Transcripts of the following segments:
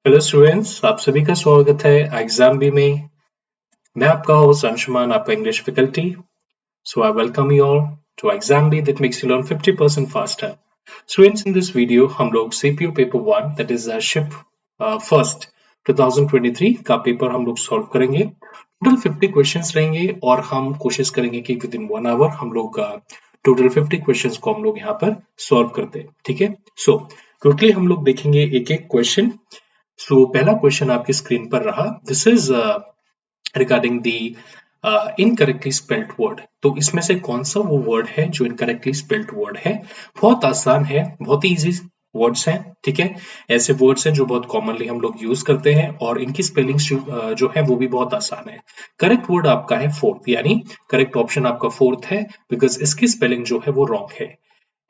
Hello students, आप सभी का स्वागत है एग्जाम बी में। मैं आपका होस्ट अंशुमान, आपका English faculty. So I welcome you all to exam B that makes you learn 50% faster. Students, in this video हम लोग CPU paper 1 that is shift first 2023 का पेपर हम लोग सॉल्व करेंगे। टोटल 50 क्वेश्चंस रहेंगे और हम कोशिश करेंगे कि विद इन 1 आवर हम लोग टोटल 50 क्वेश्चंस को हम लोग यहाँ पर सॉल्व करते हैं। ठीक है, सो क्विकली हम लोग देखेंगे एक एक क्वेश्चन। सो पहला क्वेश्चन आपकी स्क्रीन पर रहा। This is regarding the incorrectly spelled word. तो इसमें से कौन सा वो वर्ड है जो इनकरेक्टली स्पेल्ड वर्ड है? बहुत आसान है, बहुत ही इजी वर्ड्स हैं। ठीक है, ऐसे वर्ड्स हैं जो बहुत कॉमनली हम लोग यूज करते हैं और इनकी स्पेलिंग जो है वो भी बहुत आसान है। करेक्ट वर्ड आपका है फोर्थ, यानी करेक्ट ऑप्शन आपका फोर्थ है, बिकॉज इसकी स्पेलिंग जो है वो रॉन्ग है।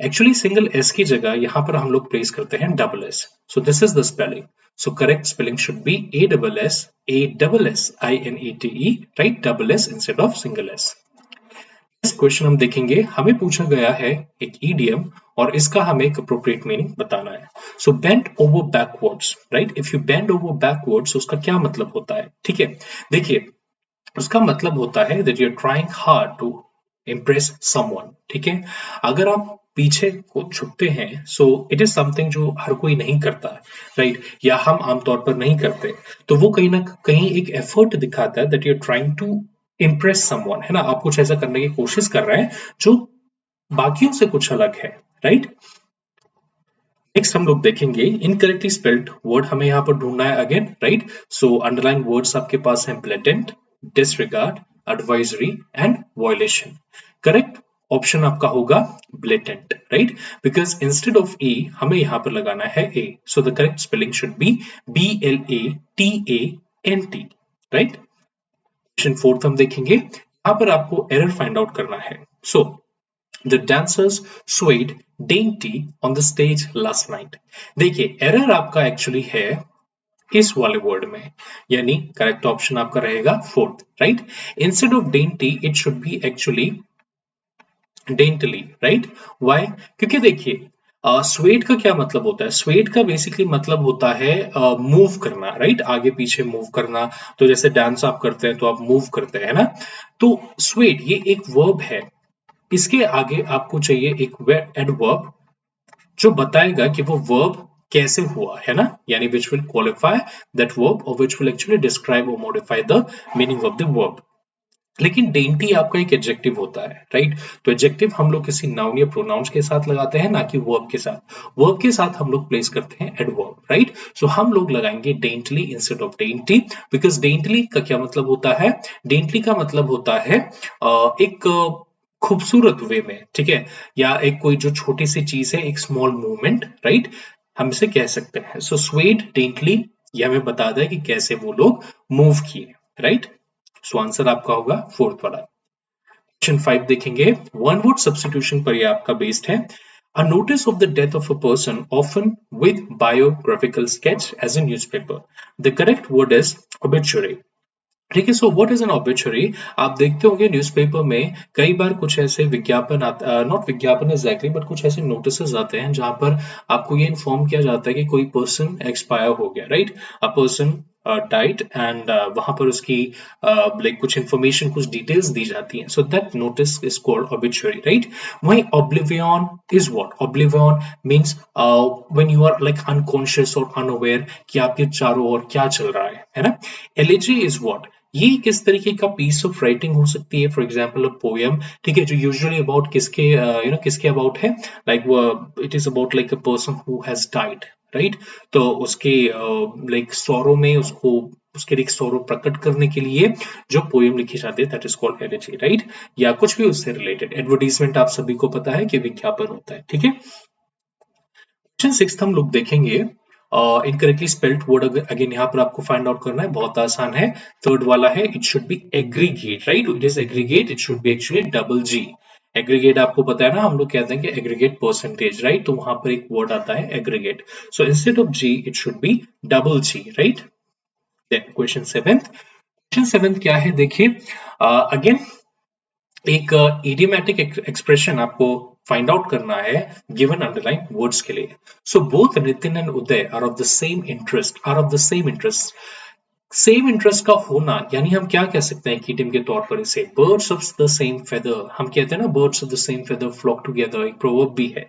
एक्चुअली सिंगल एस की जगह यहां पर हम लोग प्लेस करते हैं double S. So this is the spelling. So correct spelling should B ASSASSINETE, right? Double S instead of single S. इस क्वेश्चन हम देखेंगे, हमें पूछा गया है एक ईडियम और इसका हमें एक अप्रोप्रिएट मीनिंग बताना है। So bend over backwards, right? If you bend over backwards उसका क्या मतलब होता है? ठीक है, देखिए, उसका मतलब होता है that you are trying hard to impress someone. ठीक है, अगर आप पीछे को झुकते हैं, सो इट इज समथिंग जो हर कोई नहीं करता, राइट? या हम आमतौर पर नहीं करते, तो वो कहीं ना कहीं एक एफर्ट दिखाता है that you are trying to impress someone, है ना? आप कुछ ऐसा करने की कोशिश कर रहे हैं जो बाकियों से कुछ अलग है, राइट? नेक्स्ट हम लोग देखेंगे इनकरेक्टली स्पेल्ड वर्ड, हमें यहाँ पर ढूंढना है again, right? So underline words आपके पास हैं blatant, disregard, advisory and violation. Correct option आपका होगा blatant, right? Because instead of A हमें यहाँ पर लगाना है A, so the correct spelling should be BLATANT, right? Question fourth हम देखेंगे, यहाँ पर आपको एरर फाइंड आउट करना है। सो The dancers swayed dainty on the stage last night. देखिए, एरर आपका एक्चुअली है इस वाले वर्ड में, यानी करेक्ट ऑप्शन आपका रहेगा fourth, right? Instead of dainty it should be actually daintily, right? Why? क्योंकि देखिए, स्वेट का क्या मतलब होता है? स्वेट का बेसिकली मतलब होता है मूव करना, राइट? आगे पीछे मूव करना। तो जैसे डांस आप करते हैं तो आप मूव करते हैं ना, तो स्वेट ये एक वर्ब है। इसके आगे आपको चाहिए एक एडवर्ब जो बताएगा कि वो वर्ब कैसे हुआ, है ना? यानी which will qualify that verb और विच विल एक्चुअली डिस्क्राइब और modify the meaning of the verb. लेकिन डेंटी आपका एक एडजेक्टिव होता है, राइट? तो एडजेक्टिव हम लोग किसी नाउन या प्रोनाउंस के साथ लगाते हैं, ना कि वर्ब के साथ। वर्ब के साथ हम लोग प्लेस करते हैं एडवर्ब, राइट? सो हम लोग लगाएंगे डेंटली इंस्टेड ऑफ डेंटी, बिकॉज डेंटली का क्या मतलब होता है? डेंटली का मतलब होता है एक खूबसूरत वे में, ठीक है? या एक कोई जो छोटी सी चीज है, एक स्मॉल मूवमेंट, राइट? हम इसे कह सकते हैं। सो स्वेड डेंटली, ये हमें बताता है कि कैसे वो लोग मूव किए, राइट? सो आंसर आपका होगा फोर्थ वाला। क्वेश्चन 5 देखेंगे, वन वर्ड सब्स्टिट्यूशन पर ये आपका बेस्ड है। A notice of the death of a person, often with biographical sketch as a newspaper. The correct word is obituary. ठीक है, सो व्हाट इज एन ऑब्ituary? आप देखते होंगे न्यूज़पेपर में कई बार कुछ ऐसे विज्ञापन नॉट विज्ञापन एग्जैक्टली, बट कुछ ऐसे नोटिसेस आते हैं जहां पर आपको ये इन्फॉर्म किया जाता है कि कोई पर्सन एक्सपायर हो गया, right? A person died and वहां पर उसकी लाइक कुछ इंफॉर्मेशन, कुछ डिटेल्स दी जाती हैं। So that notice is called obituary, right? वहीं oblivion is what? Oblivion means when you are like unconscious or unaware कि आपके चारों ओर क्या चल रहा है ना? Elegy is what? ये किस तरीके का पीस ऑफ राइटिंग हो सकती है? फॉर एग्जाम्पल अ पोयम, ठीक है, जो यूजुअली अबाउट किसके किसके अबाउट है? लाइक वो it is about like a person who has died, right? तो उसके लाइक सौरों में उसको उसके एक सौरव प्रकट करने के लिए जो पोयम लिखी जाती है, that is called elegy, right? या कुछ भी उससे रिलेटेड एडवर्टीजमेंट, आप सभी को पता है कि विज्ञापन होता है, ठीक है? क्वेश्चन सिक्स हम लोग देखेंगे, इनकरेक्टली स्पेल्ड वर्ड अगेन यहाँ पर आपको फाइंड आउट करना है, बहुत आसान है। थर्ड वाला है, it should B aggregate, right? It is aggregate, it should be actually double ji. Aggregate आपको पता है ना, हम लोग कहते हैं कि एग्रीगेट परसेंटेज, राइट? तो वहां पर एक वर्ड आता है aggregate, so instead of G it should be double G, right? Then question seventh, क्या है देखिए, अगेन एक इडियमेटिक एक्सप्रेशन आपको फाइंड आउट करना है गिवन अंडरलाइन वर्ड्स के लिए. So both Nitin and Uday are of the same interest. Same interest का होना यानी हम क्या कह सकते हैं कि टीम के तौर पर इसे birds of the same feather, हम कहते हैं ना birds of the same feather flock together, एक प्रोवर्ब भी है.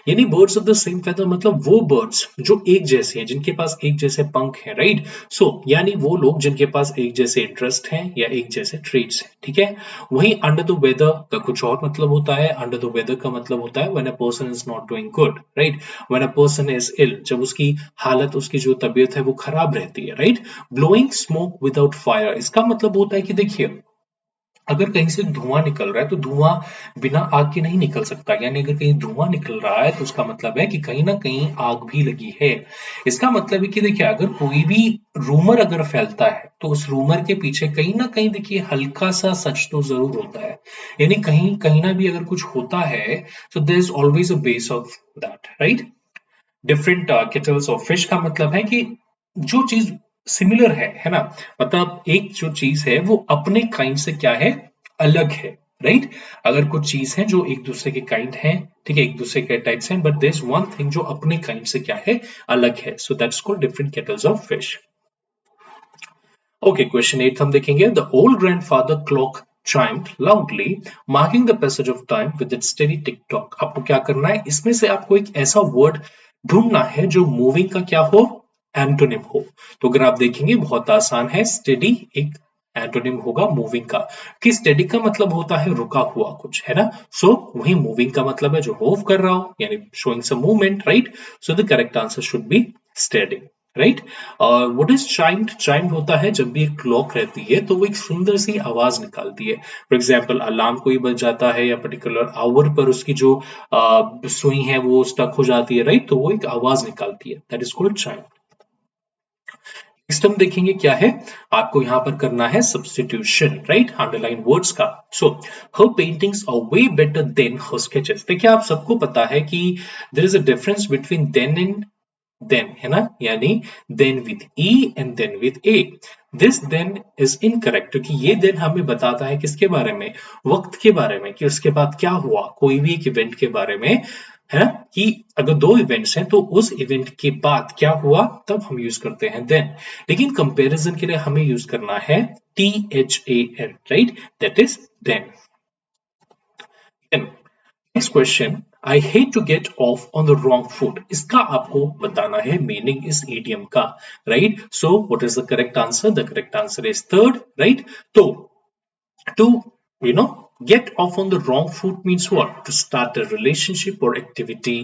यानी birds of the same feather मतलब वो बर्ड्स जो एक जैसे हैं, जिनके पास एक जैसे पंख हैं, राइट. सो यानी वो लोग जिनके पास एक जैसे इंटरेस्ट हैं या एक जैसे ट्रेड्स हैं, ठीक है. वहीं अंडर द वेदर का कुछ और मतलब होता है. अंडर द वेदर का मतलब होता है when a person is not doing good, right. When a person is ill, जब उसकी हालत, उसकी जो तबीयत है वो खराब रहती है, right. Blowing smoke without fire, इसका मतलब होता है कि देखिए अगर कहीं से धुआं निकल रहा है तो धुआं बिना आग के नहीं निकल सकता. यानी अगर कहीं धुआं निकल रहा है तो उसका मतलब है कि कहीं ना कहीं आग भी लगी है. इसका मतलब है कि देखिए अगर कोई भी रूमर अगर फैलता है तो उस रूमर के पीछे कहीं ना कहीं देखिए हल्का सा सच तो जरूर होता है. यानी कहीं कहीं ना भी अगर कुछ होता है तो there is always a base of that, right. Different kettles of fish का मतलब है कि जो चीज सिमिलर है ना. मतलब एक जो चीज है वो अपने काइंड से क्या है, अलग है, राइट. अगर कुछ चीज है जो एक दूसरे के काइंड है, ठीक है, एक दूसरे के टाइप्स हैं, but there is one thing जो अपने काइंड से क्या है, अलग है. So that's called different kettles of fish. Okay, question 8 हम देखेंगे. The old grandfather clock chimed loudly, marking the passage of time with its steady tick tock. आपको क्या करना है, इसमें से आपको एक ऐसा वर्ड ढूंढना है जो मूविंग का क्या हो, एंटोनिम हो. तो अगर आप देखेंगे बहुत आसान है, स्टेडी एक एंटोनिम होगा मूविंग का. कि स्टेडी का मतलब होता है रुका हुआ कुछ, है ना. सो वही मूविंग का मतलब है जो मूव कर रहा हो, यानी showing some movement, right. So the correct answer should be steady, right. What is chimed, chimed होता है जब भी एक क्लॉक रहती है तो वो एक सुंदर सी आवाज निकालती है. फॉर एग्जाम्पल अलार्म कोई बज जाता है या पर्टिकुलर आवर पर उसकी जो सुई है वो स्टक हो जाती है, राइट. तो वो एक आवाज निकालती है, that is called chyme. Next हम देखेंगे क्या है, आपको यहां पर करना है सब्स्टिट्यूशन, राइट, अंडरलाइन वर्ड्स का. So her paintings are way better then her sketches. देखिए आप सबको पता है कि there is a difference between then and than, है ना. यानी then with E and than with A. This then is incorrect क्योंकि ये देन हमें बताता है किसके बारे में, वक्त के बारे में, कि उसके बाद क्या हुआ, कोई भी एक इवेंट के बारे में, है ना. कि अगर दो इवेंट्स हैं तो उस इवेंट के बाद क्या हुआ तब हम यूज करते हैं देन. लेकिन कंपैरिजन के लिए हमें यूज करना है T H A N, right, that is then. Next question, I hate to get off on the wrong foot. इसका आपको बताना है मीनिंग इस इडियम का, right. So what is the correct answer, the correct answer is third, right. तो to get off on the wrong foot means what, to start a relationship or activity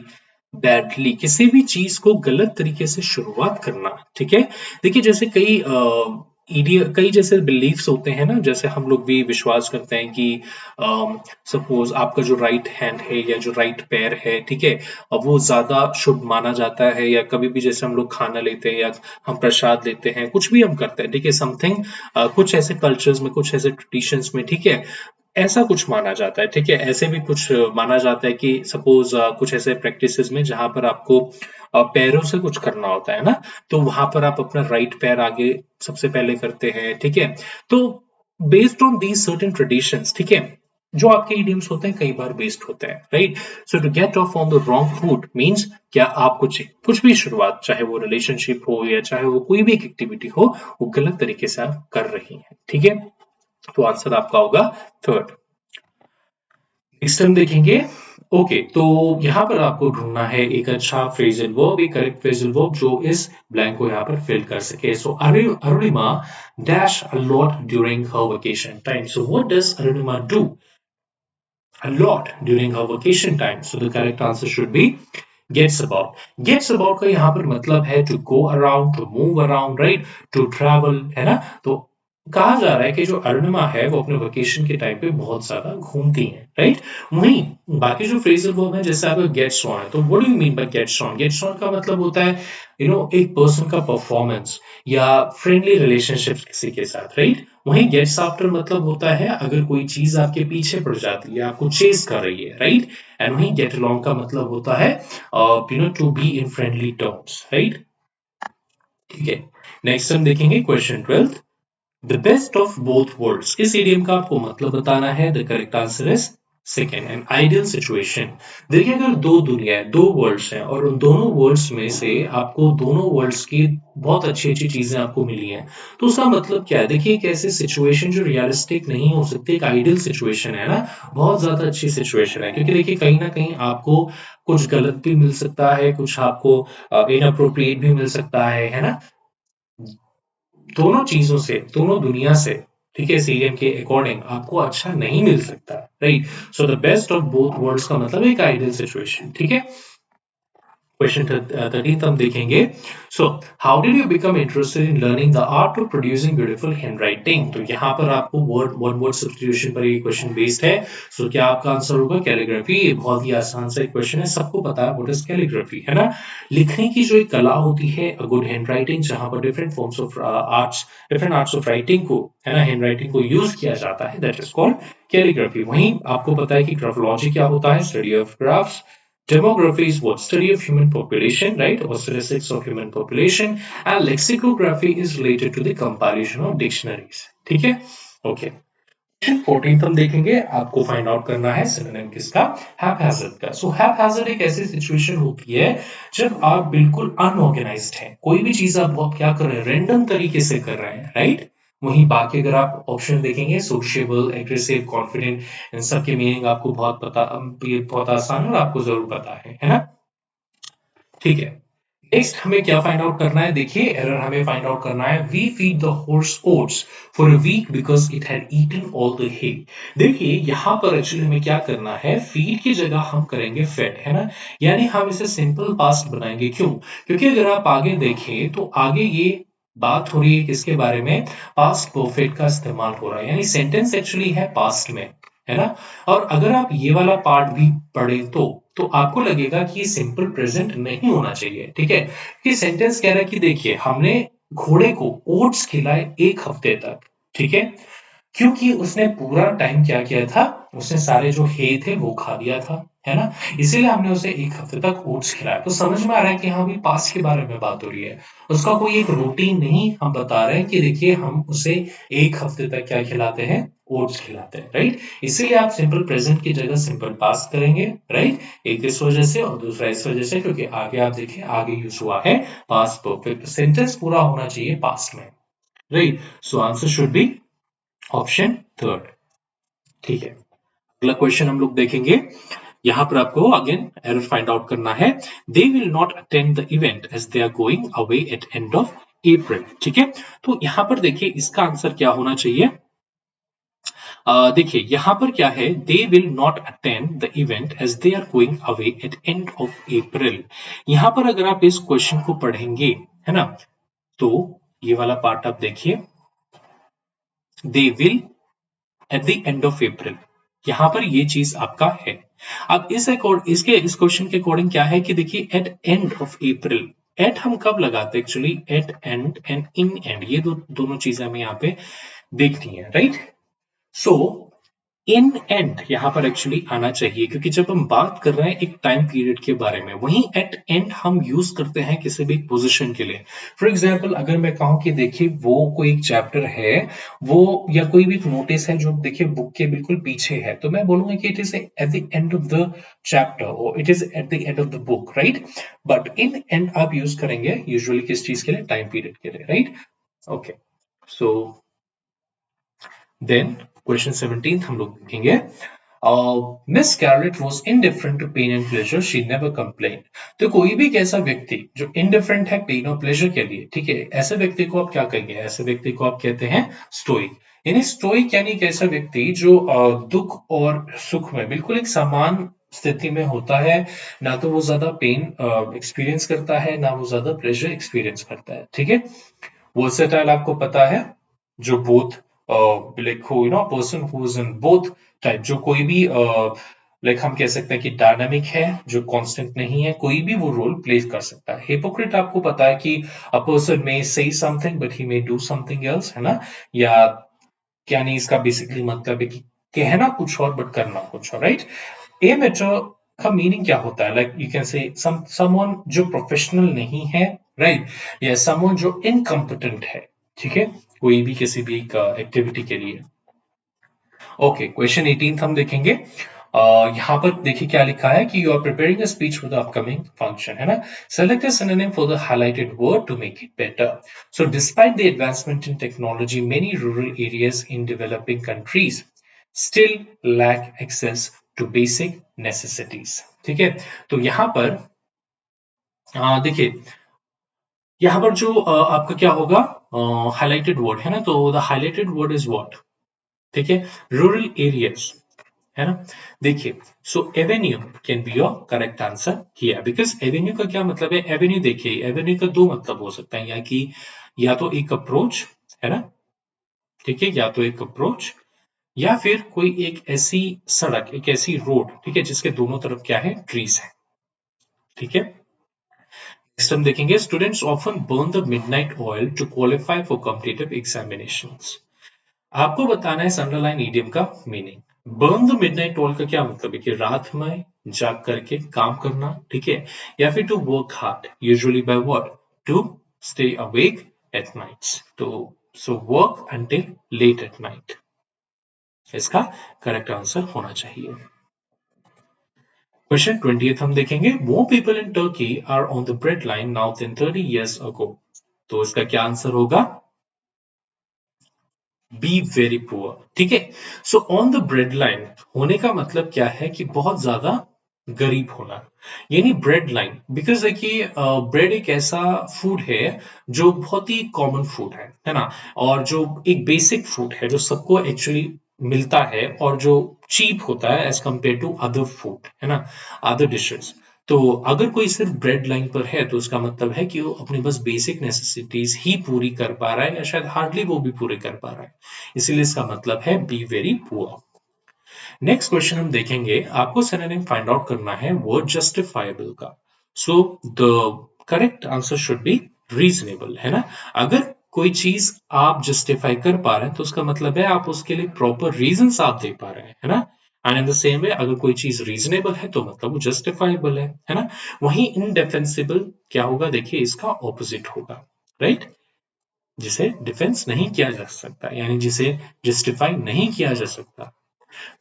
badly, किसी भी चीज को गलत तरीके से शुरुआत करना, ठीक है. देखिए जैसे कई जैसे बिलीफ्स होते हैं ना, जैसे हम लोग भी विश्वास करते हैं कि सपोज आपका जो राइट हैंड है या जो राइट पैर है, ठीक है, वो ज्यादा शुभ माना जाता है. या कभी भी जैसे हम लोग खाना लेते हैं या हम प्रसाद लेते हैं, कुछ भी हम करते हैं, ठीक है, समथिंग कुछ ऐसे कल्चर्स में, कुछ ऐसे ट्रेडिशंस में, ठीक है, ऐसा कुछ माना जाता है, ठीक है. ऐसे भी कुछ माना जाता है कि सपोज कुछ ऐसे प्रैक्टिसेस में जहां पर आपको पैरों से कुछ करना होता है ना, तो वहां पर आप अपना राइट पैर आगे सबसे पहले करते हैं, ठीक है. तो based on these certain traditions, ठीक है, जो आपके इडियम्स होते हैं कई बार बेस्ड होते हैं, right. So to get off on the wrong foot means क्या आप कुछ भी शुरुआत, चाहे वो रिलेशनशिप हो या चाहे वो कोई भी एक एक्टिविटी हो, वो गलत तरीके से आप कर रही हैं, ठीक है. तो आंसर आपका होगा थर्ड. नेक्स्ट हम देखेंगे. ओके, तो यहां पर आपको ढूंढना है एक अच्छा फ्रेजल वर्ब, एक करेक्ट फ्रेजल वर्ब जो इस ब्लैंक को यहां पर फिल कर सके. So Arunima dash a lot during her vacation time. So what does Arunima do a lot during her vacation time? So the correct answer should be gets about. Gets about का यहाँ पर मतलब है to go around, to move around, right, to travel, है ना. तो कहा जा रहा है कि जो अरुणिमा है वो अपने वेकेशन के टाइम पे बहुत ज्यादा घूमती हैं, राइट. वहीं बाकी जो फ्रेजल वर्ब है जैसे आपका गेट्स ऑन है, तो what do you mean by gets on. Gets on का मतलब होता है एक पर्सन का परफॉर्मेंस या फ्रेंडली रिलेशनशिप किसी के साथ, राइट. वहीं गेट्स आफ्टर मतलब होता है अगर कोई चीज आपके पीछे पड़ जाती है, आपको चेस कर रही है, राइट. एंड वहीं गेट अलोंग का मतलब होता है to be in friendly terms, right. ठीक है. नेक्स्ट हम देखेंगे question 12. The best of both worlds, इस इडियम का आपको मतलब बताना है। The correct answer is second, an ideal situation. देखिए अगर दो दुनिया है, दो वर्ल्ड्स हैं और उन दोनों वर्ल्ड्स में से आपको दोनों वर्ल्ड्स की बहुत अच्छी अच्छी चीजें आपको मिली हैं, तो उसका मतलब क्या है? देखिए एक ऐसी सिचुएशन जो रियलिस्टिक नहीं हो सकती, एक आइडियल सिचुएशन है ना, बहुत ज्यादा अच्छी सिचुएशन है। क्योंकि देखिए कहीं ना कहीं आपको कुछ गलत भी मिल सकता है, कुछ आपको इनअप्रोप्रिएट भी मिल सकता है ना, दोनों चीजों से, दोनों दुनिया से, ठीक है, सीरियम के अकॉर्डिंग आपको अच्छा नहीं मिल सकता, right. So the best of both world's का मतलब एक आइडियल सिचुएशन, ठीक है। क्वेश्चन 13 हम देखेंगे। So how did you become interested in learning the art of producing beautiful handwriting? तो यहाँ पर आपको वर्ड वन वर्ड सब्स्टिट्यूशन पर ये क्वेश्चन बेस्ड है। सो क्या आपका आंसर होगा कैलीग्राफी? ये बहुत ही आसान सा क्वेश्चन है, सबको पता है व्हाट इज कैलीग्राफी, है ना। लिखने की जो एक कला होती है, अ गुड हैंडराइटिंग, जहां पर different forms of arts, different arts of writing को, है ना, हैंडराइटिंग को यूज किया जाता है, दैट इज कॉल्ड कैलीग्राफी। वहीं आपको पता है कि ग्राफोलॉजी क्या होता है, study of graphs. Demography is what? Study of human population, right? Or statistics of human population. And lexicography is related to the compilation of dictionaries. ठीक है? Okay. 14th हम देखेंगे, आपको फाइंड आउट करना है सिनोनिम किसका? हैपहैज़र्ड का। सो haphazard एक ऐसी सिचुएशन होती है जब आप बिल्कुल अनऑर्गेनाइज्ड हैं, कोई भी चीज आप बहुत क्या कर रहे हैं, रैंडम तरीके से कर रहे हैं, राइट। वहीं बाकी अगर आप ऑप्शन देखेंगे, सोशिएबल, एग्रेसिव, कॉन्फिडेंट, इन सब के मीनिंग आपको बहुत पता, ये बहुत आसान है और आपको जरूर पता है ना। ठीक है, नेक्स्ट हमें क्या फाइंड आउट करना है? देखिए एरर हमें फाइंड आउट करना है। We feed the horse oats for a week because it had eaten all the hay. देखिए यहां पर एक्चुअली हमें क्या करना है, फीड की जगह हम करेंगे फेड, है ना। यानी हम इसे सिंपल पास्ट बनाएंगे, क्यों? क्योंकि अगर आप आगे देखें तो आगे ये बात हो रही है किसके बारे में? पास्ट परफेक्ट का इस्तेमाल हो रहा है, यानी सेंटेंस एक्चुअली है पास्ट में, है ना। और अगर आप ये वाला पार्ट भी पढ़े तो आपको लगेगा कि ये सिंपल प्रेजेंट नहीं होना चाहिए, ठीक है। कि सेंटेंस कह रहा है कि देखिए हमने घोड़े को ओट्स खिलाए 1 हफ्ते तक, ठीक है। क्योंकि उसने पूरा टाइम क्या किया था, उसने सारे जो हे थे वो खा लिया था, है ना। इसीलिए हमने उसे 1 हफ्ते तक ओट्स खिलाया। तो समझ में आ रहा है कि हाँ भी पास्ट के बारे में बात हो रही है, उसका कोई एक रूटीन नहीं, हम बता रहे हैं कि देखिए हम उसे 1 हफ्ते तक क्या खिलाते हैं, ओट्स खिलाते हैं, राइट। इसीलिए आप सिंपल प्रेजेंट की जगह सिंपल पास्ट करेंगे, राइट। एक इस वजह से और दूसरा इस वजह से क्योंकि आगे आप देखिए आगे यूज हुआ है पास्ट परफेक्ट, सेंटेंस पूरा होना चाहिए पास्ट में, right. So answer should B option third, ठीक है। अगला क्वेश्चन हम लोग देखेंगे। यहां पर आपको अगेन एरर फाइंड आउट करना है। They will not attend the event as they are going away at end of April, ठीक है। तो यहां पर देखिए इसका आंसर क्या होना चाहिए? देखिए यहां पर क्या है, they will not attend the event as they are going away at end of April. यहां पर अगर आप इस क्वेश्चन को पढ़ेंगे, है ना, तो ये वाला पार्ट आप देखिए, they will eight the end of April, यहां पर ये चीज आपका है। अब इस अकॉर्ड इसके इस क्वेश्चन के अकॉर्डिंग क्या है कि देखिए at end of April, at हम कब लगाते हैं actually, at end and in end, ये दोनों चीजें हमें यहाँ पे देखनी है, राइट। सो इन एंड यहां पर एक्चुअली आना चाहिए, क्योंकि जब हम बात कर रहे हैं एक टाइम पीरियड के बारे में, वहीं एट एंड हम यूज करते हैं किसी भी पोजीशन के लिए। फॉर एग्जांपल अगर मैं कहूं कि देखिए वो कोई एक चैप्टर है, वो या कोई भी नोटिस है जो देखिए बुक के बिल्कुल पीछे है, तो मैं बोलूंगा कि it is at the end of the chapter और it is at the end of the book, right. But in end आप यूज करेंगे यूजुअली किस चीज के लिए, टाइम पीरियड के लिए, right. Okay, so then question 17 हम लोग देखेंगे। Miss Scarlett was indifferent to pain and pleasure, she never complained। तो कोई भी एक ऐसा व्यक्ति जो indifferent है पेन और प्लेजर के लिए, ठीक है, ऐसे व्यक्ति को आप क्या कहेंगे? ऐसे व्यक्ति को आप कहते हैं स्टोइक। यानी स्टोइक यानी एक ऐसा व्यक्ति जो दुख और सुख में बिल्कुल एक समान स्थिति में होता है, ना तो वो ज्यादा पेन एक्सपीरियंस करता है, ना वो ज्यादा प्लेजर एक्सपीरियंस करता है, ठीक है। वर्सेटाइल आपको पता है, जो both like you know person who is in both type, जो कोई भी लाइक हम कह सकते हैं कि डायनामिक है, जो कांस्टेंट नहीं है, कोई भी वो रोल प्ले कर सकता है। हिपोक्रेट आपको पता है कि अ पर्सन मे से something but he may do something else, है ना। या क्या नहीं, इसका बेसिकली मतलब है कि कहना कुछ और बट करना कुछ और, राइट। एमेच्योर का मीनिंग क्या होता है? Like you can say someone जो प्रोफेशनल नहीं है, राइट, या समवन जो इनकम्पिटेंट है, ठीक है। कोई भी किसी भी एक एक्टिविटी के लिए। ओके, क्वेश्चन 18 हम देखेंगे। यहाँ पर देखिए क्या लिखा है कि you are preparing a speech for the upcoming function, है ना। Select a synonym for the highlighted word to make it better. So despite the advancement in technology, many rural areas in developing countries still lack access to basic necessities. ठीक है, तो यहाँ पर देखिए, यहाँ पर जो आपका क्या होगा, हाइलाइटेड वर्ड है ना, तो the highlighted word is what. ठीक है, रूरल एरियाज, है ना। देखिए, so avenue can be your correct answer here, because avenue का क्या मतलब है। एवेन्यू देखिए, एवेन्यू का दो मतलब हो सकता है, या कि या तो एक अप्रोच, है ना, ठीक है, या तो एक अप्रोच, या फिर कोई एक ऐसी सड़क, एक ऐसी रोड, ठीक है, जिसके दोनों तरफ क्या है, ट्रीज है। ठीक है, नेक्स्ट हम देखेंगे, students often burn the midnight oil to qualify for competitive examinations. आपको बताना है अंडरलाइन ईडियम का meaning. Burn the midnight oil का क्या मतलब है कि रात में जाग करके काम करना, ठीक है, या फिर to work hard, usually by what, to stay awake at nights, तो so work until late at night, इसका करेक्ट आंसर होना चाहिए। क्वेश्चन 20 हम देखेंगे, more people in Turkey are on the bread line now than 30 years ago। तो इसका क्या answer होगा, बी वेरी पुअर। ठीक है, so on the bread line होने का मतलब क्या है कि बहुत ज्यादा गरीब होना, यानी ब्रेड लाइन। बिकॉज देखिए, ब्रेड एक ऐसा फूड है जो बहुत ही कॉमन फूड है ना, और जो एक बेसिक फूड है जो सबको एक्चुअली मिलता है, और जो चीप होता है as compared to other food, है ना, अदर डिशेस। तो अगर कोई सिर्फ ब्रेड लाइन पर है तो उसका मतलब है कि वो अपनी बस बेसिक नेसेसिटीज ही पूरी कर पा रहा है, या शायद हार्डली वो भी पूरे कर पा रहा है, इसीलिए इसका मतलब है be very poor. Next question हम देखेंगे, आपको सिनोनिम फाइंड आउट करना है वर्ड जस्टिफाइबल का। सो the correct answer should be reasonable, है ना। अगर कोई चीज आप जस्टिफाई कर पा रहे हैं तो उसका मतलब है आप उसके लिए प्रॉपर रीजंस आप दे पा रहे हैं, है ना। एंड इन द सेम वे, अगर कोई चीज रीजनेबल है तो मतलब वो जस्टिफाइबल है ना। वहीं इनडिफेंसिबल क्या होगा, देखिए इसका ऑपोजिट होगा, राइट, जिसे डिफेंस नहीं किया जा सकता, यानी जिसे जस्टिफाई नहीं किया जा सकता।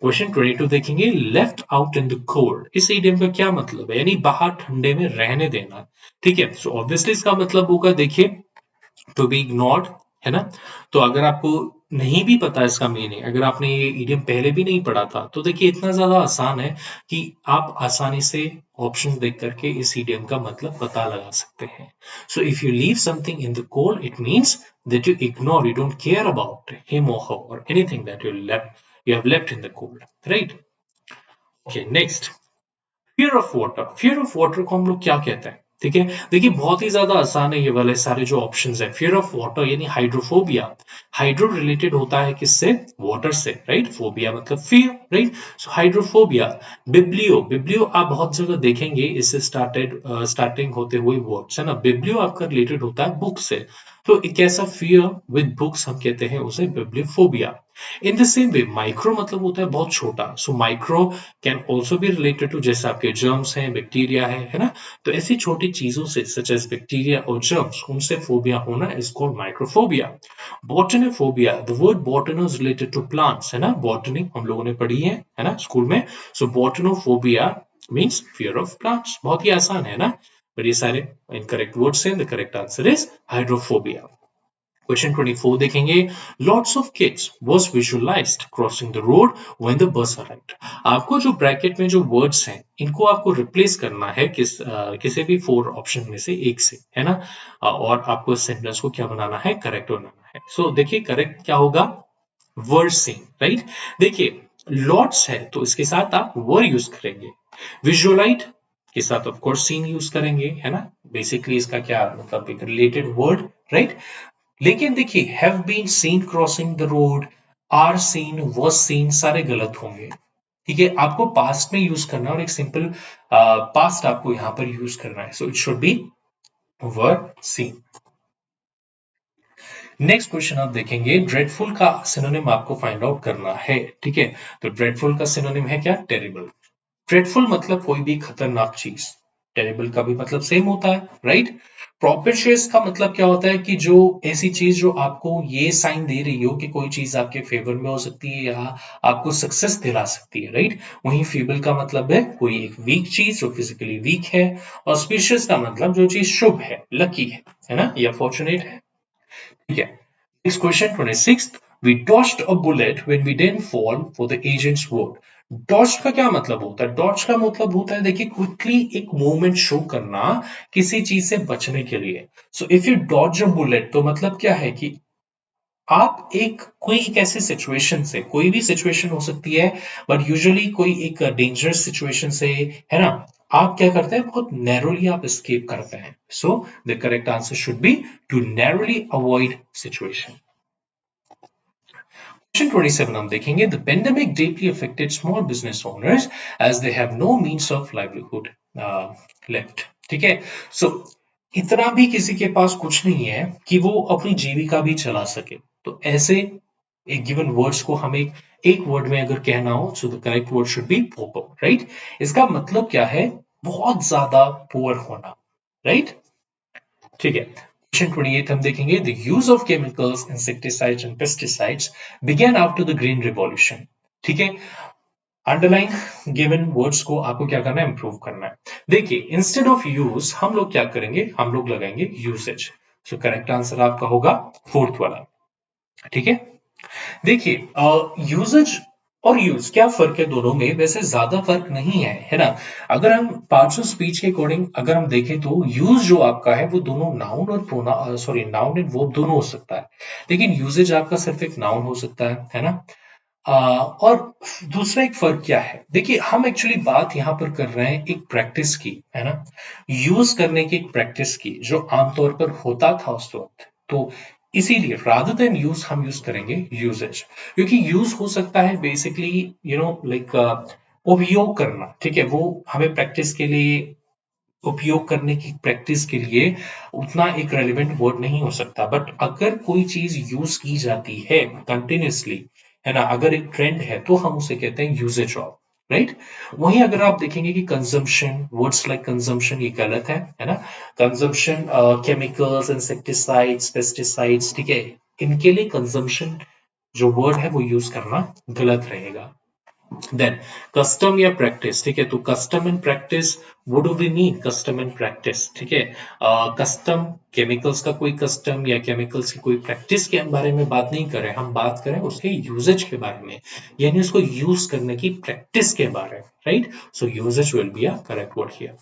क्वेश्चन 22 देखेंगे, left out in the cold, इस इडियम का क्या मतलब है, यानी बाहर ठंडे में रहने देना। ठीक है, सो ऑब्वियसली इसका मतलब होगा, देखिए, टू बी इग्नोर्ड, है ना। तो अगर आपको नहीं भी पता इसका मीनिंग, अगर आपने ये इडियम पहले भी नहीं पढ़ा था, तो देखिए इतना ज्यादा आसान है कि आप आसानी से ऑप्शन देख करके इस इडियम का मतलब पता लगा सकते हैं। सो if you leave something in the cold, it means that you ignore, you don't care about him or her or anything that you have left in the cold, right? Okay, next, fear of water. Fear of water को हम लोग क्या कहते हैं, ठीक है, देखिए बहुत ही ज्यादा आसान है ये वाले सारे जो ऑप्शंस है। फियर ऑफ वाटर यानी हाइड्रोफोबिया, हाइड्रो रिलेटेड होता है किससे, वाटर से, राइट, फोबिया मतलब फियर, राइट, सो हाइड्रोफोबिया। बिब्लियो, बिब्लियो आप बहुत जगह देखेंगे, इससे स्टार्टिंग होते हुए वर्ड्स, है ना, बिब्लियो आपका रिलेटेड होता है बुक से। तो एक ऐसा फियर विद बुक्स हम कहते हैं उसे bibliophobia. In the same way, micro मतलब होता है बहुत छोटा, सो micro can also be related to, जैसे आपके जर्म्स हैं, बैक्टीरिया है ना। तो ऐसी छोटी चीजों से, सच एज बैक्टीरिया और जर्म्स, उनसे फोबिया होना is called microphobia. Botanophobia, the word botany is related to plants, है ना, बॉटनी हम लोगों ने पढ़ी है ना, स्कूल में। सो बॉटनोफोबिया मीन्स फियर ऑफ प्लांट्स, बहुत ही आसान है ना, पर ये सारे इनकरेक्ट वर्ड्स हैं। The correct answer is hydrophobia. Question 24 देखेंगे, lots of kids was visualised crossing the road when the bus arrived. आपको जो ब्रैकेट में जो वर्ड्स हैं, इनको आपको रिप्लेस करना है किसी भी फोर ऑप्शन में से एक से, है ना। और आपको सेंटेंस को क्या बनाना है, करेक्ट बनाना है। सो देखिए करेक्ट क्या होगा, वर सीन, राइट। देखिए लॉट्स है तो इसके साथ आप वर यूज करेंगे, विजुअलाइट के साथ ऑफ कोर्स सीन यूज करेंगे, है ना। बेसिकली इसका क्या मतलब, एक रिलेटेड वर्ड, राइट। लेकिन देखिए, have been seen crossing the road, are seen, was seen, सारे गलत होंगे। ठीक है, आपको पास्ट में यूज करना है और एक सिंपल पास्ट आपको यहां पर यूज करना है। So it should B were seen. Next question आप देखेंगे, ड्रेडफुल का सिनोनिम आपको फाइंड आउट करना है, ठीक है। तो ड्रेडफुल का सिनोनिम है क्या, टेरिबल। ड्रेडफुल मतलब कोई भी खतरनाक चीज, टेरिबल का भी मतलब सेम होता है, राइट? प्रोपिशियस का मतलब क्या होता है कि जो ऐसी चीज जो आपको ये साइन दे रही हो कि कोई चीज आपके फेवर में हो सकती है या आपको सक्सेस दिला सकती है, राइट? वहीं फेबल का मतलब है कोई एक वीक चीज जो फिजिकली वीक है, और स्पीशियस का मतलब जो चीज शुभ है, लकी है ना, या फॉर्चुनेट है, ठीक है? Next question 26th. We dodged a bullet when we didn't fall for the agent's word. Dodge का क्या मतलब होता है? डॉज का मतलब होता है, देखिए, क्विकली एक मूवमेंट शो करना किसी चीज से बचने के लिए। So if you dodge a bullet तो मतलब क्या है कि आप कोई एक ऐसे सिचुएशन से, कोई भी सिचुएशन हो सकती है, बट यूजुअली कोई एक डेंजरस सिचुएशन से, है ना, आप क्या करते हैं, बहुत नैरोली आप एस्केप करते हैं। So the correct answer should be to narrowly avoid situation. Question 27 हम देखेंगे, the pandemic deeply affected small business owners as they have no means of livelihood left. ठीक है, सो इतना भी किसी के पास कुछ नहीं है कि वो अपनी जीविका भी चला सके, तो ऐसे एक गिवन वर्ड्स को हमें एक वर्ड में अगर कहना हो, सो the correct word should be पोपर, राइट? इसका मतलब क्या है, बहुत ज्यादा पुअर होना, राइट? ठीक है, क्वेश्चन 28 हम देखेंगे, the use of chemicals, insecticides and pesticides began after the green revolution. ठीक है, अंडरलाइन गिवन वर्ड्स को आपको क्या करना है, इंप्रूव करना है। देखिए, इंस्टेड ऑफ यूज हम लोग क्या करेंगे, हम लोग लगाएंगे यूसेज। सो करेक्ट आंसर आपका होगा फोर्थ वाला, ठीक है? देखिए, यूजेज और यूज क्या फर्क है दोनों में, वैसे ज्यादा फर्क नहीं है ना? अगर हम पार्ट्स ऑफ स्पीच के अकॉर्डिंग अगर हम देखें तो यूज जो आपका है वो दोनों नाउन और pronoun, sorry, noun and verb दोनों हो सकता है, लेकिन यूजेज आपका सिर्फ एक नाउन हो सकता है ना? और दूसरा एक फर्क क्या है, देखिए, हम एक्चुअली बात यहाँ पर कर रहे हैं एक प्रैक्टिस की, है ना, यूज करने की, एक प्रैक्टिस की जो आमतौर पर होता था उस वक्त, तो इसीलिए रादर देन यूज हम यूज करेंगे यूजेज, क्योंकि यूज हो सकता है बेसिकली, लाइक उपयोग करना, ठीक है, वो हमें प्रैक्टिस के लिए, उपयोग करने की प्रैक्टिस के लिए उतना एक रेलिवेंट वर्ड नहीं हो सकता, बट अगर कोई चीज यूज की जाती है कंटिन्यूसली, है ना, अगर एक ट्रेंड है तो हम उसे कहते हैं यूजेज ऑफ, राइट? वहीं अगर आप देखेंगे कि कंजम्पशन, वर्ड्स लाइक कंजम्पशन, ये गलत है ना? कंजम्पशन, केमिकल्स, इंसेक्टिसाइड्स, पेस्टिसाइड्स, ठीक है, इनके लिए कंजम्पशन जो वर्ड है वो यूज करना गलत रहेगा। देन कस्टम या प्रैक्टिस, ठीक है, तो custom and practice, what do we mean custom and practice? ठीक है, कस्टम केमिकल्स का कोई कस्टम या केमिकल्स की कोई प्रैक्टिस के बारे में बात नहीं कर रहे, हम बात करें उसके यूजेज के बारे में, यानी उसको यूज करने की प्रैक्टिस के बारे में, right? So usages will be a correct word here.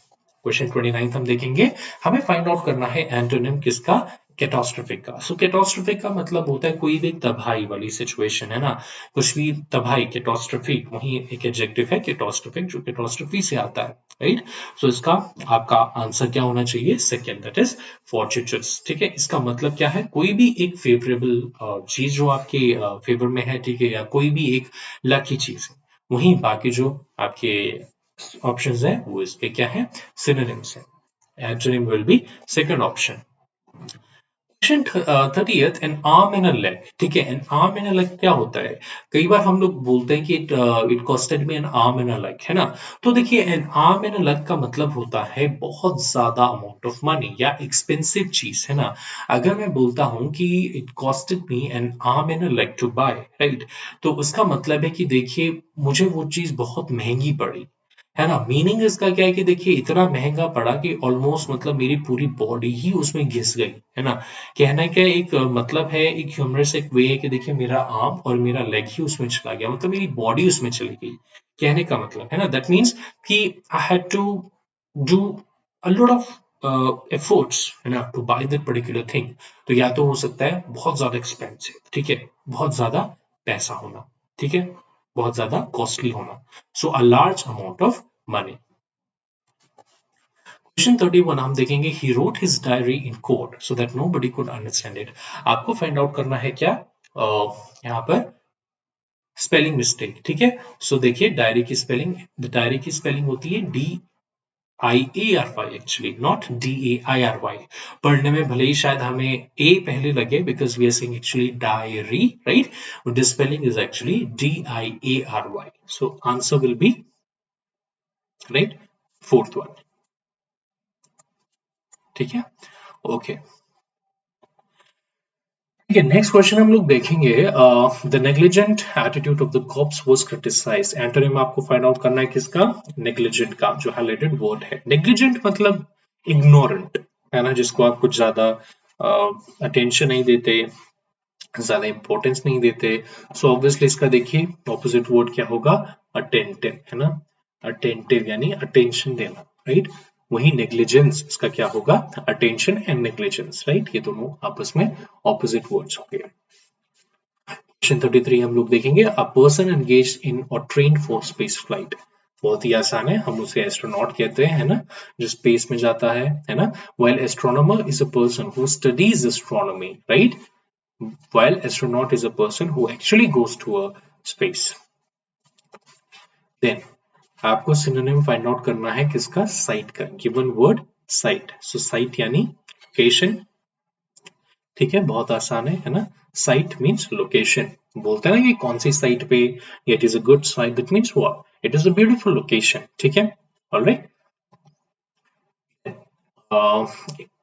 Question 29 हम देखेंगे, हमें फाइंड आउट करना है एंटोनिम किसका, कैटास्ट्रोफिक का। सो कैटास्ट्रोफिक का मतलब होता है कोई भी तबाही वाली सिचुएशन, है ना, कुछ भी तबाही, कैटास्ट्रोफी, वही एक एडजेक्टिव है कैटास्ट्रोफिक जो कैटास्ट्रोफी से आता है, राइट? सो इसका आपका आंसर क्या होना चाहिए, सेकंड, दैट इज फॉर्चुटस। ठीक है, इसका मतलब क्या है, कोई भी एक फेवरेबल चीज जो आपके फेवर में है, ठीक है, या कोई भी एक लकी चीज है, वहीं बाकी जो आपके ऑप्शंस है वो इसके क्या है, सिनोनिम्स है। Antonym will be second option. Question 30th, N arm and a leg. ठीक है, N arm and a leg क्या होता है, कई बार हम लोग बोलते हैं कि it costed me an arm and a leg, है ना? तो देखिए, an arm and a leg का मतलब होता है बहुत ज्यादा अमाउंट ऑफ मनी या एक्सपेंसिव चीज, है ना? अगर मैं बोलता हूं कि it costed me an arm and a leg to buy, right, तो उसका मतलब है कि देखिए, मुझे वो चीज बहुत महंगी पड़ी, है ना? मीनिंग इसका क्या है कि देखिए, इतना महंगा पड़ा कि ऑलमोस्ट मतलब मेरी पूरी बॉडी ही उसमें घिस गई, है ना? कहने का एक मतलब है, एक ह्यूमरस एक वे है कि देखिए, मेरा आर्म और मेरा लेग ही उसमें चला गया, मतलब मेरी बॉडी उसमें चली गई, कहने का मतलब, है ना? दैट मीन्स कि I had to do a lot of efforts, है ना, to buy that particular thing. तो या तो हो सकता है बहुत ज्यादा एक्सपेंसिव, ठीक है, बहुत ज्यादा पैसा होना, ठीक है, बहुत ज्यादा कॉस्टली होना, so a large amount of money. Question 31 हम देखेंगे, he wrote his diary in code so that nobody could understand it. आपको फाइंड आउट करना है क्या, यहाँ पर स्पेलिंग मिस्टेक, ठीक है? सो देखिए, डायरी की स्पेलिंग, डायरी की स्पेलिंग होती है DIARY, एक्चुअली नॉट DAIRY। पढ़ने में भले ही शायद हमें ए पहले लगे, because we are saying actually diary, right, but the spelling is actually DIARY। So answer will be right, fourth one. ठीक है, ओके। ठीक है, नेक्स्ट क्वेश्चन हम लोग देखेंगे। The negligent attitude of the cops was criticised. Antonym आपको find out करना है किसका, नेग्लिजेंट का, जो हाइलाइटेड वर्ड है। नेग्लिजेंट मतलब इग्नोरेंट, है ना, जिसको आप कुछ ज्यादा अटेंशन नहीं देते, ज्यादा इंपॉर्टेंस नहीं देते। सो ऑब्वियसली इसका देखिए ऑपोजिट वर्ड क्या होगा, अटेंटिव, है ना, अटेंटिव यानी अटेंशन देना, राइट। वही नेग्लिजेंस इसका क्या होगा, अटेंशन एंड नेग्लिजेंस, राइट। ये दोनों आपस में ऑपोजिट वर्ड्स होंगे। क्वेश्चन 33 हम लोग देखेंगे। अ पर्सन एंगेज्ड इन और ट्रेन्ड फॉर स्पेस फ्लाइट। बहुत ही आसान है, हम उसे एस्ट्रोनॉट कहते हैं, है ना, जो स्पेस में जाता है ना। While astronomer is a person who studies astronomy, right, while astronaut is a person who actually goes to a space. Then आपको सिनोनिम फाइंड आउट करना है किसका, साइट का। Given word site, so site यानी लोकेशन, ठीक है, बहुत आसान है ना। साइट मींस लोकेशन, बोलते हैं ना कि कौन सी साइट पे, it is a good site, that means what, it is a beautiful location, ठीक है, ऑलराइट।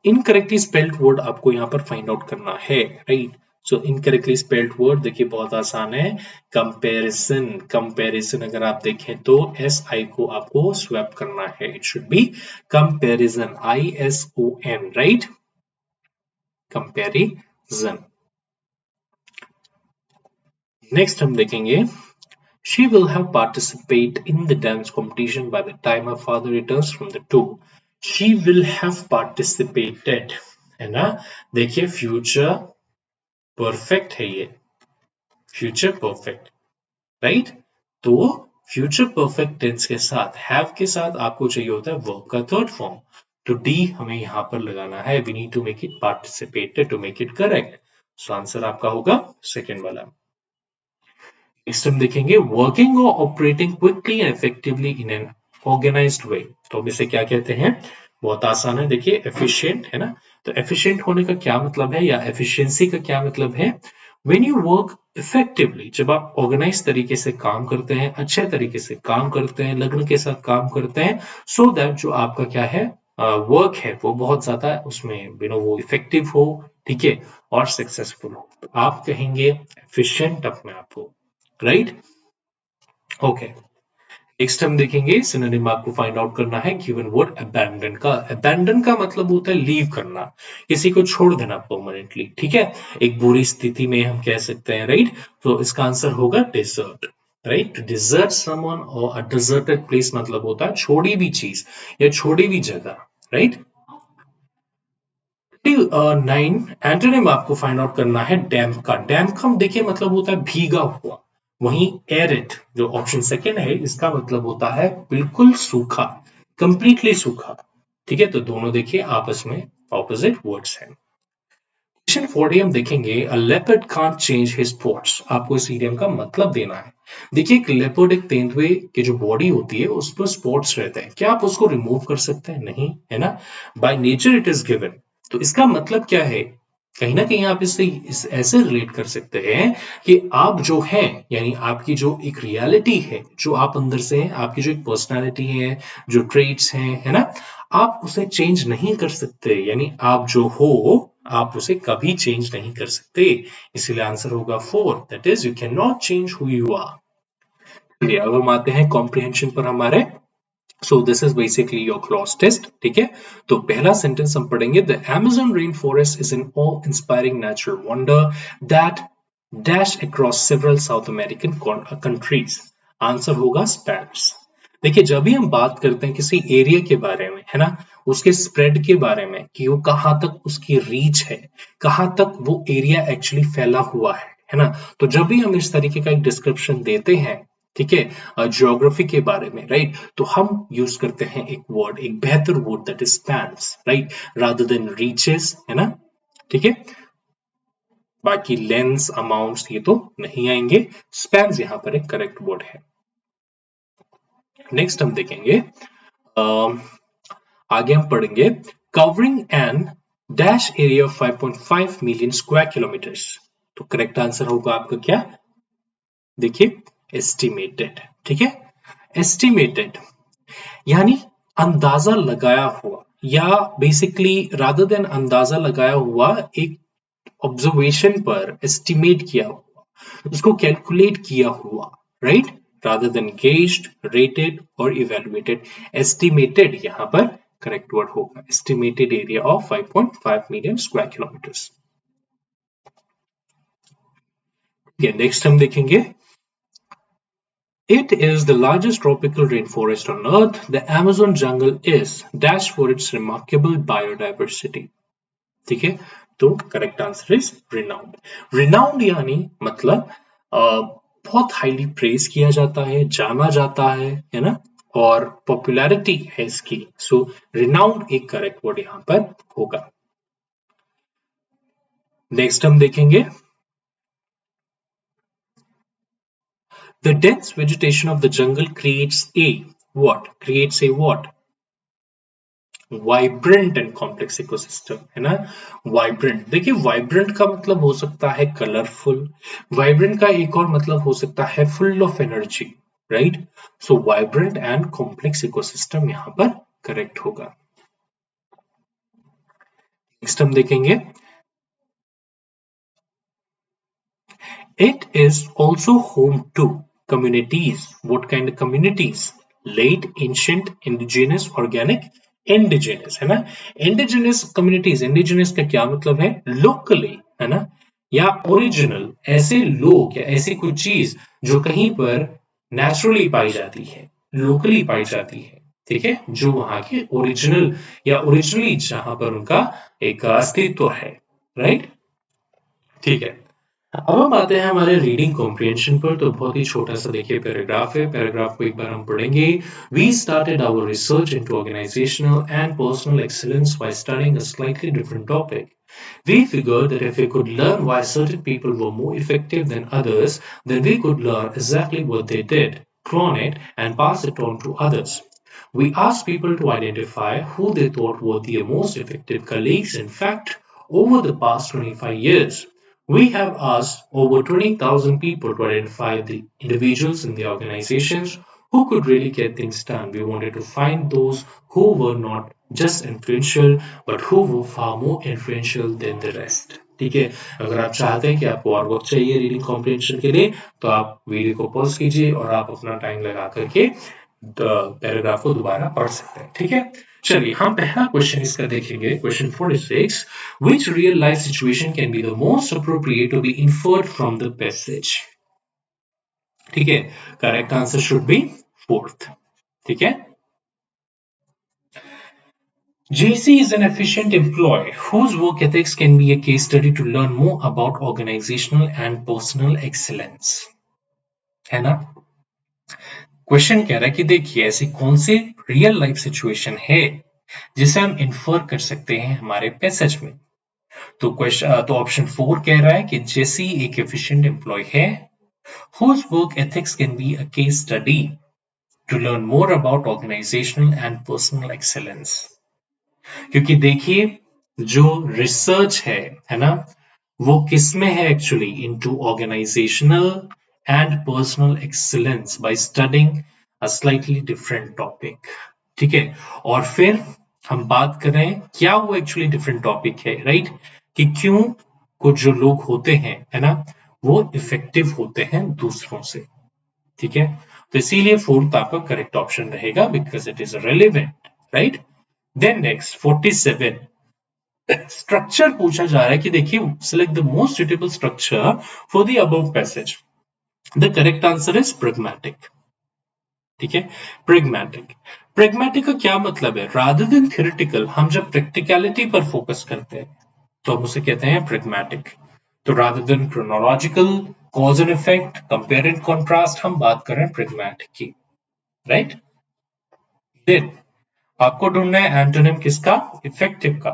इनकरेक्टली स्पेल्ड वर्ड आपको यहाँ पर फाइंड आउट करना है, राइट। सो इनकरेक्टली स्पेल्ड वर्ड देखिए बहुत आसान है, कंपैरिजन। कंपैरिजन अगर आप देखें तो एस आई को आपको स्वैप करना है, it should B comparison, ISON, right, comparison. Next हम देखेंगे, she will have participate in the dance competition by the time her father returns from the tour. She will have participated, है ना। देखिए future perfect है ये, future perfect, right. तो future perfect tense के साथ हैव के साथ आपको चाहिए होता है वर्ब का थर्ड फॉर्म, तो डी हमें यहां पर लगाना है। We need to make it participated to make it correct, so answer आपका होगा सेकेंड वाला। नेक्स्ट हम देखेंगे, वर्किंग और operating quickly and effectively in an organized way. तो अब इसे क्या कहते हैं, बहुत आसान है, देखिए एफिशिएंट, है ना। तो एफिशिएंट होने का क्या मतलब है, या एफिशिएंसी का क्या मतलब है, व्हेन यू वर्क इफेक्टिवली, जब आप ऑर्गेनाइज तरीके से काम करते हैं, अच्छे तरीके से काम करते हैं, लगन के साथ काम करते हैं, सो दैट जो आपका क्या है वर्क है वो बहुत ज्यादा उसमें वो इफेक्टिव हो, ठीक है, और सक्सेसफुल हो, आप कहेंगे एफिशिएंट अपने आप को, राइट, ओके। नेक्स्ट हम देखेंगे सिनोनिम आपको फाइंड आउट करना है गिवन वर्ड अबैंडन का। अबैंडन का मतलब होता है लीव करना, किसी को छोड़ देना परमानेंटली, ठीक है, एक बुरी स्थिति में हम कह सकते हैं, राइट। तो इसका आंसर होगा desert, right. To desert someone और अ डिजर्टेड प्लेस मतलब होता है छोड़ी हुई चीज या छोड़ी हुई जगह, राइट। 9 एंटोनिम आपको फाइंड आउट करना है डैम्प का। डैम्प का देखिए मतलब होता है भीगा हुआ, वहीं एरिड जो ऑप्शन सेकंड है इसका मतलब होता है बिल्कुल सूखा, कंप्लीटली सूखा, ठीक है। तो दोनों देखिए आपस में ऑपोजिट वर्ड्स हैं। क्वेश्चन 40 हम देखेंगे, अ leopard can't change his spots. आपको इस इडियम का मतलब देना है। देखिए एक लेपर्ड, एक तेंदुए की जो बॉडी होती है उस पर स्पॉट्स रहते हैं, क्या आप उसको रिमूव कर सकते हैं, नहीं, है ना, by nature it is given. तो इसका मतलब क्या है, कहीं ना कहीं आप ऐसे रिलेट कर सकते हैं कि आप जो हैं, यानी आपकी जो एक रियलिटी है, जो आप अंदर से हैं, आपकी जो एक पर्सनालिटी है, जो ट्रेट्स हैं, है ना, आप उसे चेंज नहीं कर सकते, यानी आप जो हो आप उसे कभी चेंज नहीं कर सकते, इसलिए आंसर होगा 4, that is you can not change who you are. चलिए अब हम आते हैं कॉम्प्रिहेंशन पर हमारे। So this is basically your cloze test, ठीक है। तो पहला सेंटेंस हम पढ़ेंगे, the Amazon rainforest is an awe-inspiring natural wonder that dash across several South American countries. Answer होगा स्पैन्स। देखिए जब भी हम बात करते हैं किसी एरिया के बारे में, है ना, उसके स्प्रेड के बारे में, कि वो कहाँ तक उसकी रीच है, कहाँ तक वो एरिया एक्चुअली फैला हुआ है ना, तो जब भी हम इस तरीके का एक डिस्क्रिप्शन देते हैं, ठीक है, ज्योग्राफी के बारे में, राइट, तो हम यूज करते हैं एक वर्ड, एक बेहतर word, that is spans, right, rather than reaches, है ना, ठीक है। बाकी लेंस, अमाउंट्स ये तो नहीं आएंगे, स्पैन्स यहां पर एक करेक्ट वर्ड है। नेक्स्ट हम देखेंगे, आगे हम पढ़ेंगे, covering an dash area of 5.5 million square kilometres. तो करेक्ट आंसर होगा आपका क्या, देखिए एस्टिमेटेड, ठीक है, एस्टिमेटेड यानी अंदाजा लगाया हुआ, या बेसिकली रादर देन अंदाजा लगाया हुआ एक ऑब्जर्वेशन पर एस्टिमेट किया हुआ, उसको कैलकुलेट किया हुआ, right, rather than gazed, rated और इवेल्युएटेड। एस्टिमेटेड यहां पर करेक्ट वर्ड होगा। Estimated area of 5.5 million square kilometres. Next हम देखेंगे, it is the largest tropical rainforest on earth. The Amazon jungle is dash for its remarkable biodiversity. ठीक है, तो correct answer is renowned. Renowned यानी मतलब बहुत highly praise किया जाता है, जाना जाता है ना, और पॉपुलैरिटी है इसकी। सो रिनाउंड एक करेक्ट वर्ड यहां पर होगा। नेक्स्ट हम देखेंगे, the dense vegetation of the jungle creates a what? Creates a what? Vibrant and complex ecosystem, है ना। वाइब्रेंट, देखिए वाइब्रेंट का मतलब हो सकता है कलरफुल, वाइब्रेंट का एक और मतलब हो सकता है full of energy, right. So vibrant and complex ecosystem यहां पर करेक्ट होगा। नेक्स्ट हम देखेंगे, it is also home to communities. What kind of communities? Late, ancient, indigenous, organic, indigenous, है ना। indigenous communities, indigenous का क्या मतलब है? locally, है ना, या ओरिजिनल, ऐसे लोग या ऐसी कुछ चीज जो कहीं पर नेचुरली पाई जाती है, लोकली पाई जाती है, ठीक है, जो वहां के ओरिजिनल या ओरिजिनली जहां पर उनका एक अस्तित्व है, राइट, ठीक है। अब हम आते हैं हमारे रीडिंग कॉम्प्रिहेंशन पर। तो बहुत ही छोटा सा देखिए पैराग्राफ है, पैराग्राफ को एक बार हम पढ़ेंगे। We started our research into organisational and personal excellence by studying a slightly different topic. We figured that if we could learn why certain people were more effective than others, then we could learn exactly what they did, clone it, and pass it on to others. We asked people to identify who they thought were their most effective colleagues. In fact, over the past 25 years, we have asked over 20,000 people to identify the individuals in the organizations who could really get things done. We wanted to find those who were not just influential but who were far more influential than the rest. ठीक है, अगर आप चाहते हैं कि आपको और वक्त चाहिए रीडिंग कॉम्प्रिहेंशन के लिए, तो आप वीडियो को पॉज कीजिए और आप अपना टाइम लगा करके पैराग्राफ को दोबारा पढ़ सकते हैं, ठीक है। चलिए हम पहला क्वेश्चन इसका देखेंगे, question 46, which real life situation can be the most appropriate to be inferred from the passage? ठीक है, correct answer should B fourth, ठीक है। JC is an efficient employee whose work ethics can be a case study to learn more about organizational and personal excellence, है ना। Question कह रहा है कि देखिए ऐसी कौन सी रियल लाइफ सिचुएशन है जिसे हम इन्फर कर सकते हैं हमारे पैसेज में। तो क्वेश्चन तो ऑप्शन 4 कह रहा है कि जेसी एक एफिशिएंट एम्प्लॉय है whose work ethics can be a case study to learn more about organizational and personal excellence. क्योंकि देखिए जो रिसर्च है ना, वो किसमें है actually, into organisational and personal excellence by studying a slightly different topic, ठीक है। और फिर हम बात कर रहे हैं क्या वो एक्चुअली डिफरेंट टॉपिक है, राइट, कि क्यों कुछ जो लोग होते हैं, है ना, वो इफेक्टिव होते हैं दूसरों से, ठीक है। तो इसीलिए फोर्थ आपका करेक्ट ऑप्शन रहेगा because it is relevant, right. Then next 47, structure पूछा जा रहा है कि देखिए select the most suitable structure for the above passage. The correct answer is pragmatic, ठीक है। प्रेगमेटिक, प्रेगमेटिक का क्या मतलब है, रादर देन थ्योरेटिकल, हम जब प्रैक्टिकलिटी पर फोकस करते हैं तो हम उसे कहते हैं प्रेगमेटिक। तो rather than chronological, cause and effect, compare and contrast, हम बात कर रहे हैं प्रेगमेटिक की, राइट। देन आपको ढूंढना है एंटोनिम किसका, इफेक्टिव का।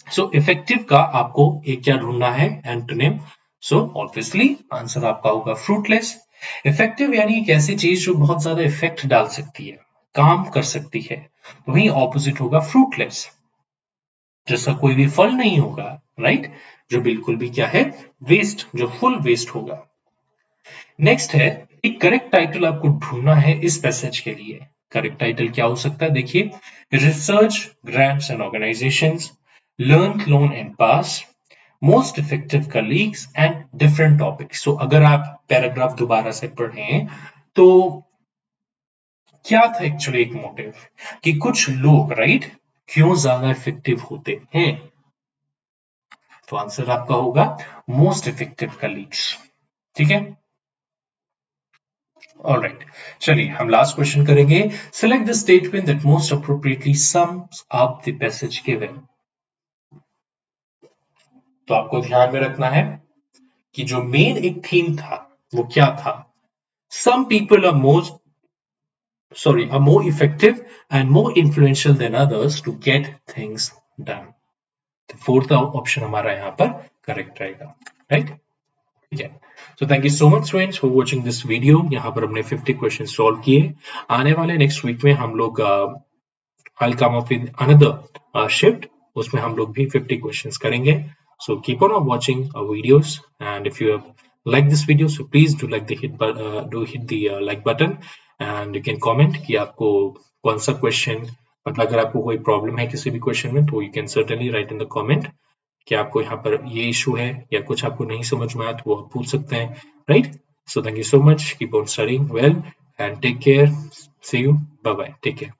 सो इफेक्टिव का आपको एक क्या ढूंढना है, एंटोनिम। सो ऑब्वियसली आंसर आपका होगा फ्रूटलेस। इफेक्टिव यानी एक ऐसी चीज जो बहुत ज्यादा इफेक्ट डाल सकती है, काम कर सकती है, तो वही ऑपोजिट होगा फ्रूटलेस, जैसा कोई भी फल नहीं होगा, राइट, जो बिल्कुल भी क्या है, वेस्ट, जो फुल वेस्ट होगा। नेक्स्ट है एक करेक्ट टाइटल आपको ढूंढना है इस पैसेज के लिए। करेक्ट टाइटल क्या हो सकता है? देखिए, research grants and organizations, learn loan and pass, most effective colleagues and different topics. So अगर आप पैराग्राफ दोबारा से पढ़ें तो क्या था एक्चुअली एक मोटिव कि कुछ लोग राइट क्यों ज्यादा इफेक्टिव होते हैं, तो आंसर आपका होगा मोस्ट इफेक्टिव कलीग्स। ठीक है, ऑलराइट, चलिए हम लास्ट क्वेश्चन करेंगे। Select the statement that most appropriately sums up the passage given. तो आपको ध्यान में रखना है कि जो मेन एक थीम था वो क्या था? Some people are more effective and more influential than others to get things done. तो फोर्थ ऑप्शन हमारा यहाँ पर करेक्ट रहेगा, राइट? ठीक है, सो thank you so much students for watching this video. यहाँ पर हमने 50 क्वेश्चन सॉल्व किए। आने वाले नेक्स्ट वीक में हम लोग I'll come up with another shift, उसमें हम लोग भी 50 questions करेंगे। So keep on watching our videos, and if you have liked this video, so please do hit the like button, and you can comment कि आपको कौन सा question, मतलब अगर आपको कोई प्रॉब्लम है किसी भी क्वेश्चन में तो you can certainly write in the comment कि आपको यहाँ पर ये इशू है या कुछ आपको नहीं समझ में आया तो वो आप पूछ सकते हैं, right? So thank you so much, keep on studying well and take care, see you, bye bye, take care.